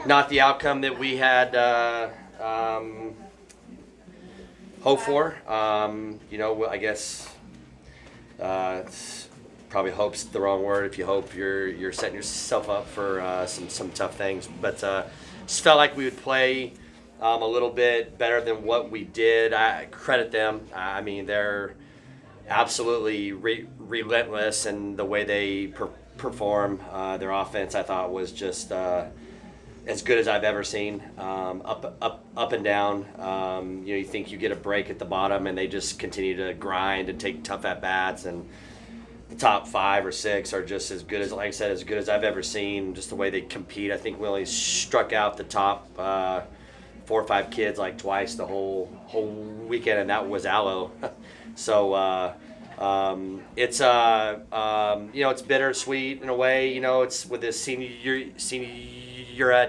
not the outcome that we had hoped for. I guess probably hope's the wrong word. If you hope, you're setting yourself up for some tough things. But just felt like we would play a little bit better than what we did. I credit them. I mean, they're absolutely relentless in the way they perform. Their offense, I thought, was just as good as I've ever seen. Up and down. You think you get a break at the bottom, and they just continue to grind and take tough at bats. And the top 5 or 6 are just as good as, like I said, as good as I've ever seen. Just the way they compete. I think we only struck out the top 4 or 5 kids like twice the whole weekend, and that was Aloe. So it's bittersweet in a way. It's with this senior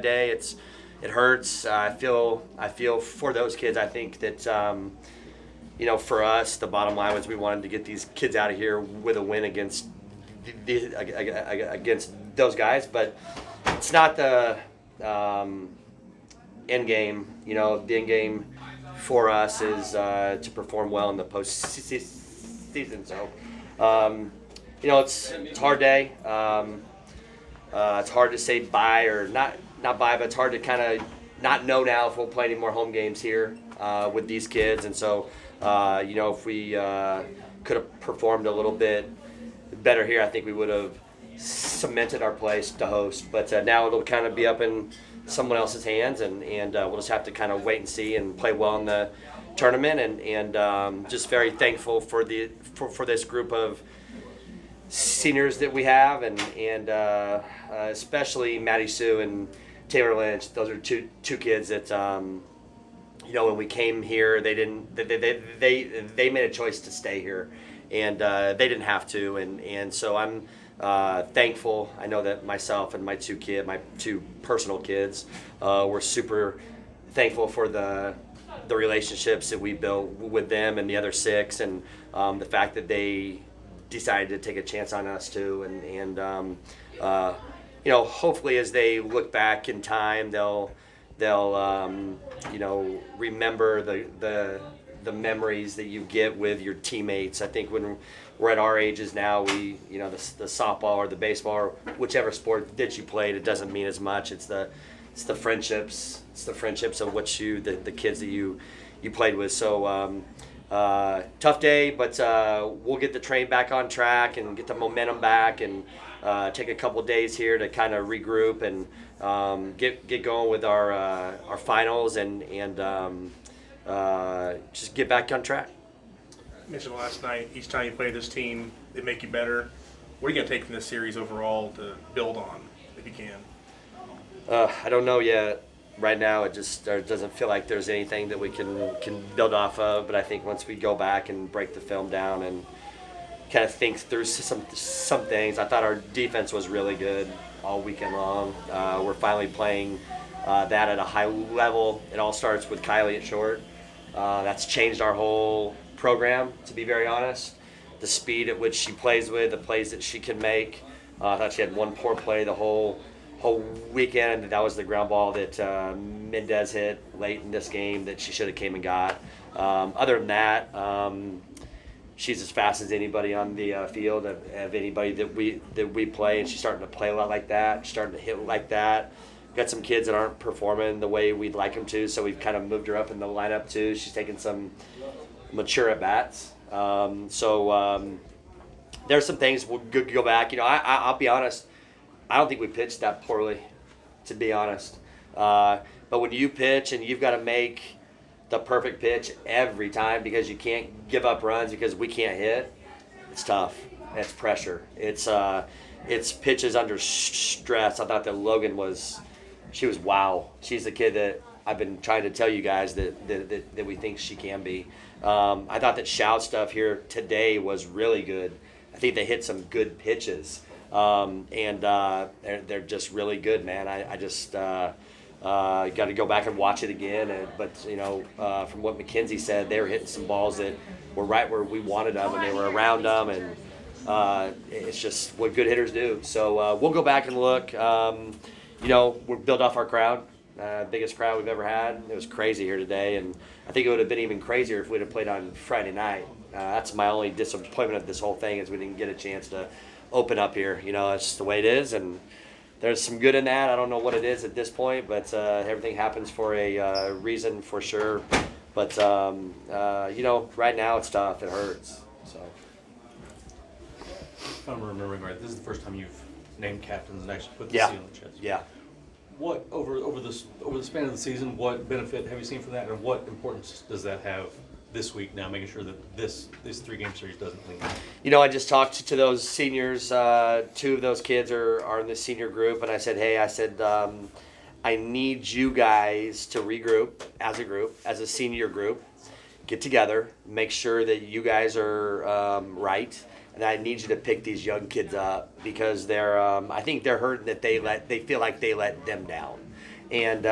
day. It hurts. I feel for those kids. I think that for us, the bottom line was we wanted to get these kids out of here with a win against those guys, but it's not the end game. The end game for us is to perform well in the postseason. So, it's a hard day. It's hard to say bye or not bye, but it's hard to kind of not know now if we'll play any more home games here with these kids. And so, if we could have performed a little bit better here, I think we would have cemented our place to host. But now it'll kind of be up in someone else's hands, and we'll just have to kind of wait and see and play well in the tournament. And just very thankful for this group of seniors that we have, and especially Maddie Sue and Taylor Lynch. Those are two kids that when we came here, they made a choice to stay here, and they didn't have to, and so I'm thankful. I know that myself and my two personal kids, were super thankful for the relationships that we built with them and the other 6, and the fact that they decided to take a chance on us too, and hopefully as they look back in time, they'll remember the memories that you get with your teammates. I think when we're at our ages now, we the softball or the baseball or whichever sport that you played, it doesn't mean as much. It's the friendships. It's the friendships of the kids that you played with. So tough day, but we'll get the train back on track and get the momentum back, and take a couple days here to kind of regroup and get going with our finals and just get back on track. You mentioned last night, each time you play this team, they make you better. What are you going to take from this series overall to build on, if you can? I don't know yet. Right now, it just doesn't feel like there's anything that we can build off of. But I think once we go back and break the film down and kind of think through some things, I thought our defense was really good all weekend long. We're finally playing that at a high level. It all starts with Kylie at short. That's changed our whole program, to be very honest. The speed at which she plays with, the plays that she can make. I thought she had one poor play the whole weekend. That was the ground ball that Mendez hit late in this game that she should have came and got. Other than that, she's as fast as anybody on the field of anybody that we play, and she's starting to play a lot like that. She's starting to hit like that. Got some kids that aren't performing the way we'd like them to, so we've kind of moved her up in the lineup too. She's taking some mature at bats. There's some things we'll go back. I'll be honest. I don't think we pitched that poorly, to be honest. But when you pitch and you've got to make the perfect pitch every time because you can't give up runs because we can't hit, it's tough. It's pressure. It's pitches under stress. I thought that Logan was wow. She's the kid that I've been trying to tell you guys that we think she can be. I thought that Shout stuff here today was really good. I think they hit some good pitches. They're just really good, man. I just got to go back and watch it again. But from what McKenzie said, they were hitting some balls that were right where we wanted them, and they were around them, and it's just what good hitters do. So we'll go back and look. we're built off our crowd. Biggest crowd we've ever had. It was crazy here today, and I think it would have been even crazier if we'd have played on Friday night. That's my only disappointment of this whole thing is we didn't get a chance to open up here. It's just the way it is, and there's some good in that. I don't know what it is at this point, but everything happens for a reason for sure. But right now it's tough. It hurts. So. If I'm remembering right, this is the first time you've named captains and actually put the Yeah. seal on the chest. Yeah. What over the span of the season? What benefit have you seen from that, and what importance does that have this week now, making sure that this 3-game series doesn't lean? I just talked to those seniors. 2 of those kids are in the senior group, and I said, hey, I need you guys to regroup as a group, as a senior group, get together, make sure that you guys are right. And I need you to pick these young kids up because they're. I think they're hurting that they feel like they let them down, and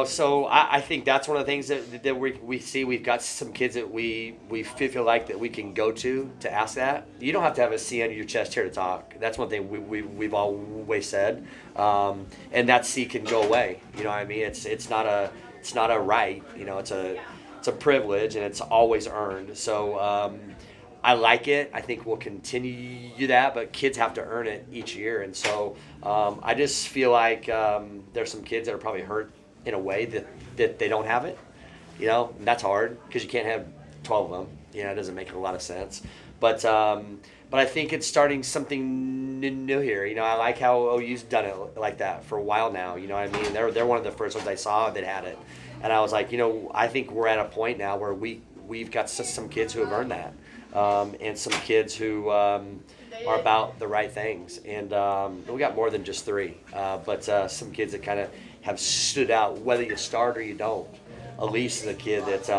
So I think that's one of the things that we see. We've got some kids that we feel like that we can go to ask that. You don't have to have a C under your chest here to talk. That's one thing we've always said, and that C can go away. You know what I mean? It's not a right. It's a privilege, and it's always earned. So I like it. I think we'll continue that, but kids have to earn it each year. And so I just feel like there's some kids that are probably hurt in a way that they don't have it. And that's hard because you can't have 12 of them. It doesn't make a lot of sense. But I think it's starting something new here. I like how OU's done it like that for a while now. You know what I mean? They're one of the first ones I saw that had it. And I was like, I think we're at a point now where we've got some kids who have earned that, and some kids who are about the right things. And we got more than just 3, but some kids that kind of have stood out, whether you start or you don't. Elise is a kid that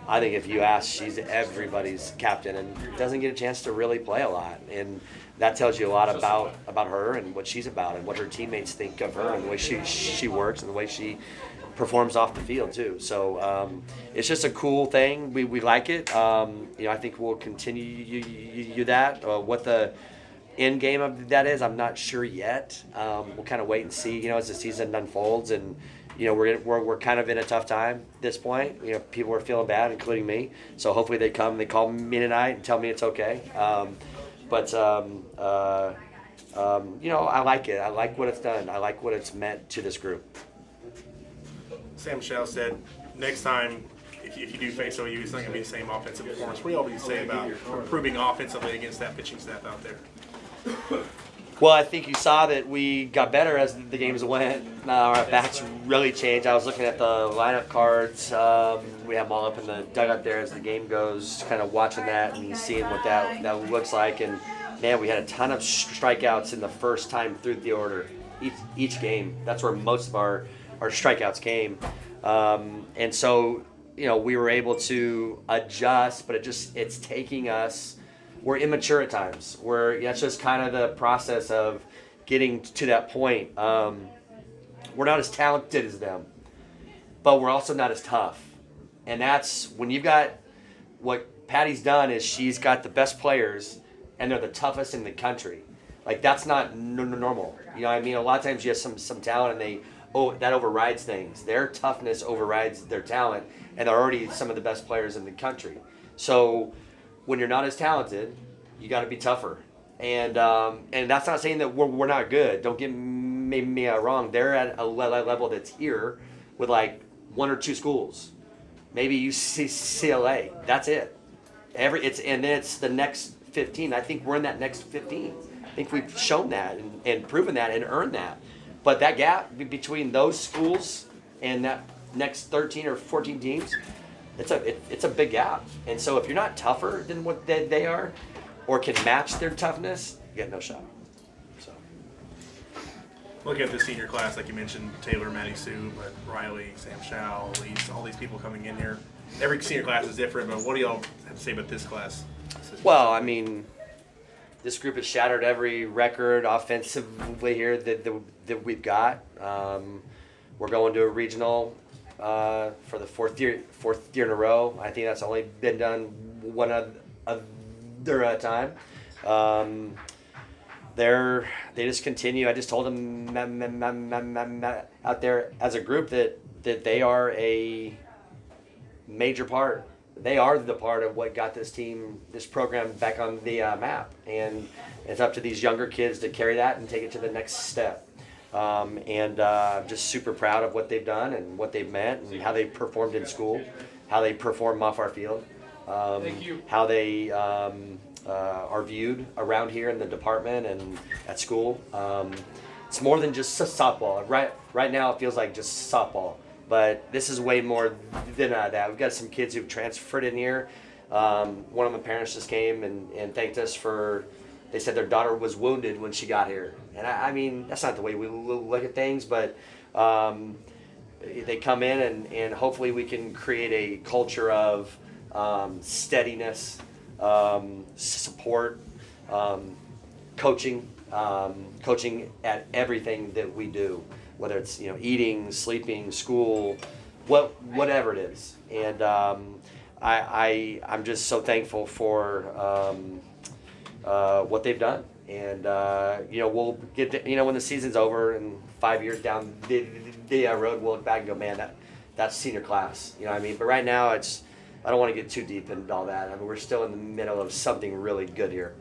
I think if you ask, she's everybody's captain and doesn't get a chance to really play a lot. And that tells you a lot about her and what she's about and what her teammates think of her and the way she works and the way she performs off the field too. So it's just a cool thing. We like it. I think we'll continue that. What the end game of that is, I'm not sure yet. We'll kind of wait and see. As the season unfolds, and we're kind of in a tough time at this point. People are feeling bad, including me. So hopefully they call me tonight and tell me it's okay. But I like it. I like what it's done. I like what it's meant to this group. Sam Shell said, next time, if you do face OU, it's not going to be the same offensive performance. What do y'all need to say about improving offensively against that pitching staff out there? Well, I think you saw that we got better as the games went. Our bats really changed. I was looking at the lineup cards. We have them all up in the dugout there as the game goes, kind of watching that and seeing what that looks like. And, man, we had a ton of strikeouts in the first time through the order, each game. That's where most of our strikeouts came. And so, we were able to adjust, but it's taking us, we're immature at times. That's just kind of the process of getting to that point. We're not as talented as them, but we're also not as tough. And that's when you've got, what Patty's done is she's got the best players and they're the toughest in the country. Like, that's not normal. A lot of times you have some talent and that overrides things. Their toughness overrides their talent, and they're already some of the best players in the country. So when you're not as talented, you got to be tougher. And that's not saying that we're not good. Don't get me wrong. They're at a level that's here with like 1 or 2 schools, maybe UCLA. That's it. And then it's the next 15. I think we're in that next 15. I think we've shown that and proven that and earned that. But that gap between those schools and that next 13 or 14 teams, it's a big gap. And so if you're not tougher than what they are or can match their toughness, you got no shot. So, Looking at the senior class, like you mentioned, Taylor, Maddie Sue, but Riley, Sam Shao, Elise, all these people coming in here. Every senior class is different, but what do y'all have to say about this class? well, this group has shattered every record offensively here that we've got. We're going to a regional for the fourth year in a row. I think that's only been done one other time. they just continue. I just told them out there as a group that they are a major part. They are the part of what got this program back on the map, and it's up to these younger kids to carry that and take it to the next step. I'm just super proud of what they've done and what they've meant and how they performed in school, how they perform off our field, how they are viewed around here in the department and at school. It's more than just softball. Right now it feels like just softball, but this is way more than that. We've got some kids who've transferred in here. One of my parents just came and thanked us for, they said their daughter was wounded when she got here. And I mean, that's not the way we look at things, but they come in and hopefully we can create a culture of steadiness, support, coaching at everything that we do, whether it's eating, sleeping, school, whatever it is. And I'm just so thankful for what they've done. And we'll get to, when the season's over and 5 years down the road, we'll look back and go, man, that's senior class. You know what I mean? But right now I don't want to get too deep into all that. I mean, we're still in the middle of something really good here.